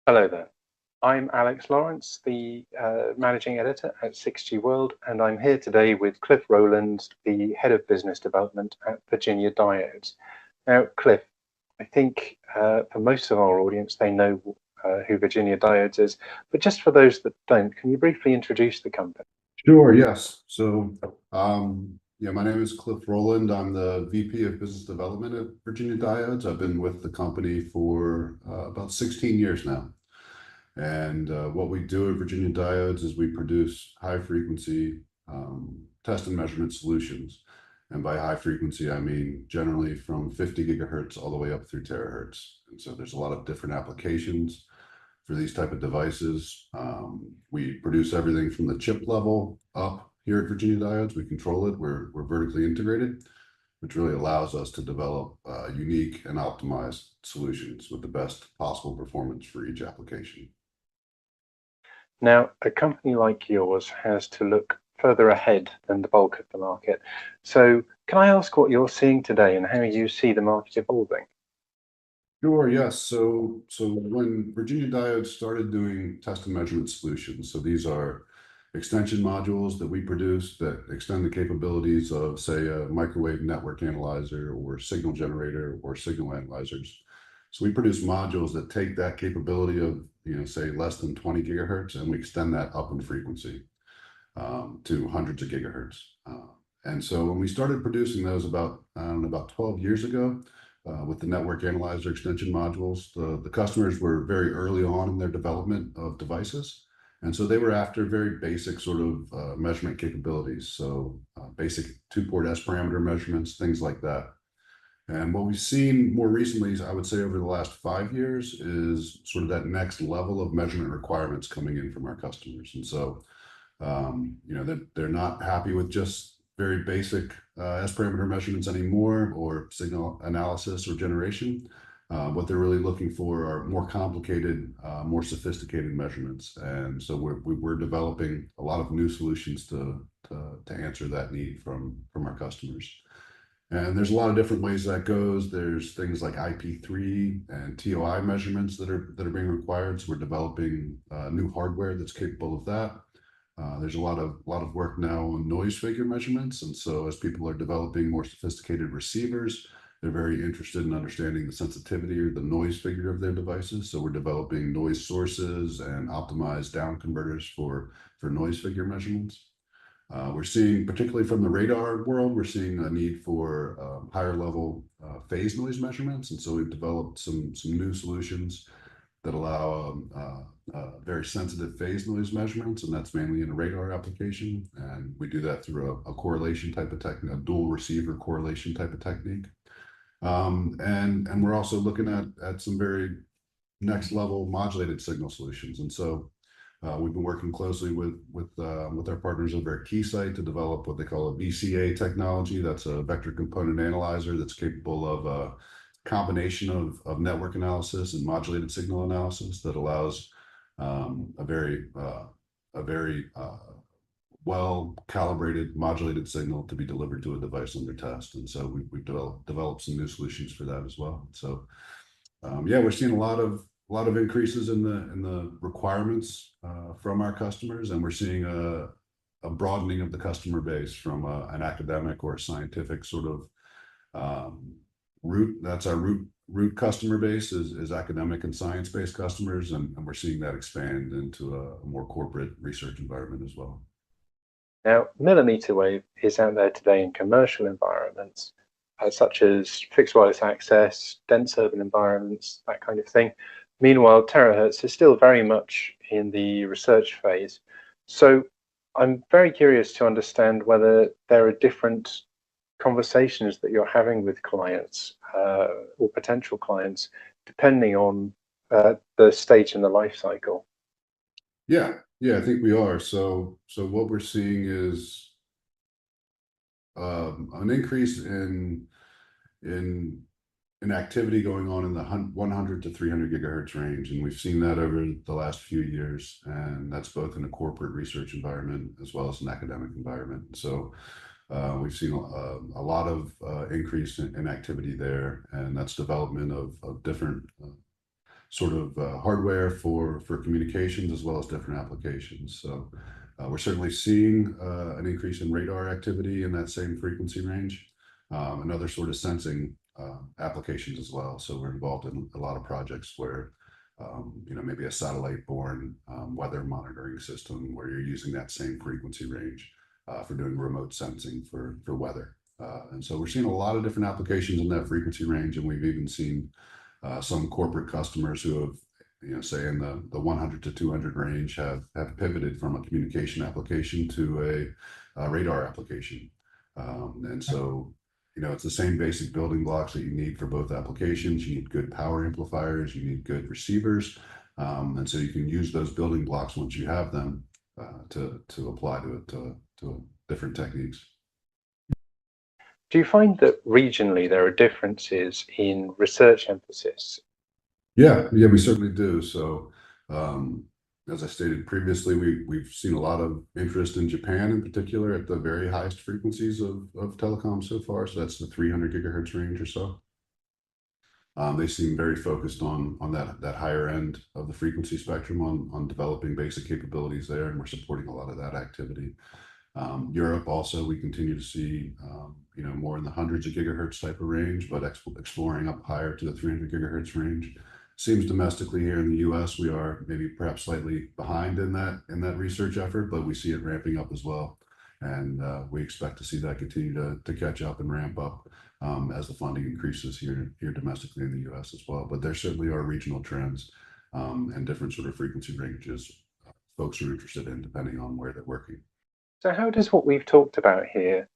Hello there. I'm Alex Lawrence, the managing editor at 6G World, and I'm here today with Cliff Rowland, the head of business development at Virginia Diodes. Now, Cliff, I think for most of our audience, they know who Virginia Diodes is, but just for those that don't, can you briefly introduce the company? Sure, yes. Yeah, my name is Cliff Rowland. I'm the VP of Business Development at Virginia Diodes. I've been with the company for about 16 years now. And what we do at Virginia Diodes is we produce high frequency test and measurement solutions. And by high frequency, I mean generally from 50 gigahertz all the way up through terahertz. And so there's a lot of different applications for these type of devices. We produce everything from the chip level up here at Virginia Diodes. We control it. We're vertically integrated, which really allows us to develop unique and optimized solutions with the best possible performance for each application. Now, a company like yours has to look further ahead than the bulk of the market. So, can I ask what you're seeing today and how you see the market evolving? Sure, yes. So when Virginia Diodes started doing test and measurement solutions, so these are extension modules that we produce that extend the capabilities of, say, a microwave network analyzer or signal generator or signal analyzers. So we produce modules that take that capability of, say less than 20 gigahertz, and we extend that up in frequency to hundreds of gigahertz. And so when we started producing those about 12 years ago, with the network analyzer extension modules, the customers were very early on in their development of devices. And so they were after very basic sort of measurement capabilities. So basic two-port S parameter measurements, things like that. And what we've seen more recently, is, I would say over the last 5 years, is sort of that next level of measurement requirements coming in from our customers. And so, they're not happy with just very basic S parameter measurements anymore, or signal analysis or generation. What they're really looking for are more complicated, more sophisticated measurements. And so we're developing a lot of new solutions to answer that need from our customers. And there's a lot of different ways that goes. There's things like IP3 and TOI measurements that are being required. So we're developing new hardware that's capable of that. There's a lot of work now on noise figure measurements. And so as people are developing more sophisticated receivers, they're very interested in understanding the sensitivity or the noise figure of their devices. So we're developing noise sources and optimized down converters for noise figure measurements. We're seeing, particularly from the radar world, we're seeing a need for higher level phase noise measurements. And so we've developed some new solutions that allow very sensitive phase noise measurements, and that's mainly in a radar application. And we do that through a correlation type of technique, a dual receiver correlation type of technique. And we're also looking at some very next level modulated signal solutions. And so we've been working closely with our partners over at Keysight to develop what they call a VCA technology. That's a vector component analyzer that's capable of a combination of network analysis and modulated signal analysis that allows a very well calibrated modulated signal to be delivered to a device under test. And so we've developed some new solutions for that as well. So yeah, we're seeing a lot of increases in the requirements from our customers, and we're seeing a broadening of the customer base from an academic or a scientific sort of route. That's our root customer base is academic and science-based customers, and we're seeing that expand into a more corporate research environment as well. Now, millimeter wave is out there today in commercial environments, such as fixed wireless access, dense urban environments, that kind of thing. Meanwhile, terahertz is still very much in the research phase. So I'm very curious to understand whether there are different conversations that you're having with clients or potential clients, depending on the stage in the life cycle. Yeah, I think we are. So what we're seeing is an increase in activity going on in the 100 to 300 gigahertz range, and we've seen that over the last few years, and that's both in a corporate research environment as well as an academic environment. So we've seen a lot of increase in activity there, and that's development of different sort of hardware for communications as well as different applications. So we're certainly seeing an increase in radar activity in that same frequency range, and other sort of sensing applications as well. So we're involved in a lot of projects where maybe a satellite-borne weather monitoring system where you're using that same frequency range for doing remote sensing for weather. And so we're seeing a lot of different applications in that frequency range, and we've even seen some corporate customers who have, say in the 100 to 200 range have pivoted from a communication application to a radar application. And so, it's the same basic building blocks that you need for both applications. You need good power amplifiers, you need good receivers. And so you can use those building blocks once you have them to apply to different techniques. Do you find that regionally there are differences in research emphasis? Yeah, we certainly do. So, as I stated previously, we've seen a lot of interest in Japan in particular at the very highest frequencies of telecom so far. So that's the 300 gigahertz range or so. They seem very focused on that higher end of the frequency spectrum on developing basic capabilities there, and we're supporting a lot of that activity. Europe also, we continue to see more in the hundreds of gigahertz type of range, but exploring up higher to the 300 gigahertz range. Seems domestically here in the US, we are maybe perhaps slightly behind in that research effort, but we see it ramping up as well. And we expect to see that continue to catch up and ramp up as the funding increases here domestically in the US as well. But there certainly are regional trends and different sort of frequency ranges folks are interested in depending on where they're working. So how does what we've talked about here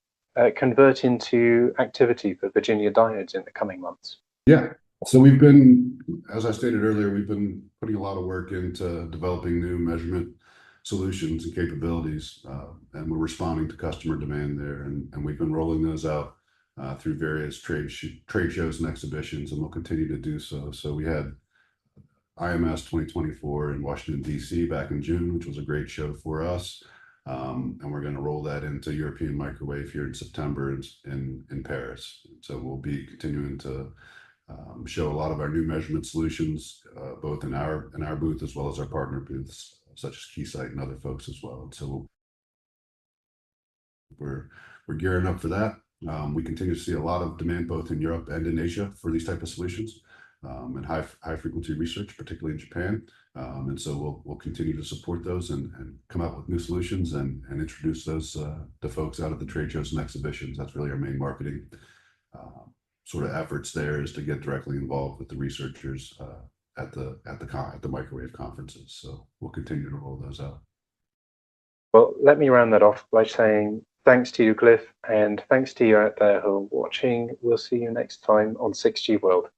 convert into activity for Virginia Diodes in the coming months? Yeah. So we've been, as I stated earlier, we've been putting a lot of work into developing new measurement solutions and capabilities, and we're responding to customer demand there. And we've been rolling those out through various trade shows and exhibitions, and we'll continue to do so. So we had IMS 2024 in Washington, D.C. back in June, which was a great show for us. And we're going to roll that into European Microwave here in September in Paris. So we'll be continuing to show a lot of our new measurement solutions, both in our booth as well as our partner booths, such as Keysight and other folks as well. And so we're gearing up for that. We continue to see a lot of demand both in Europe and in Asia for these type of solutions and high frequency research, particularly in Japan. And so we'll continue to support those and come up with new solutions and introduce those to folks out at the trade shows and exhibitions. That's really our main marketing sort of efforts there, is to get directly involved with the researchers at the microwave conferences. So we'll continue to roll those out. Well, let me round that off by saying thanks to you, Cliff, and thanks to you out there who are watching. We'll see you next time on 6G World.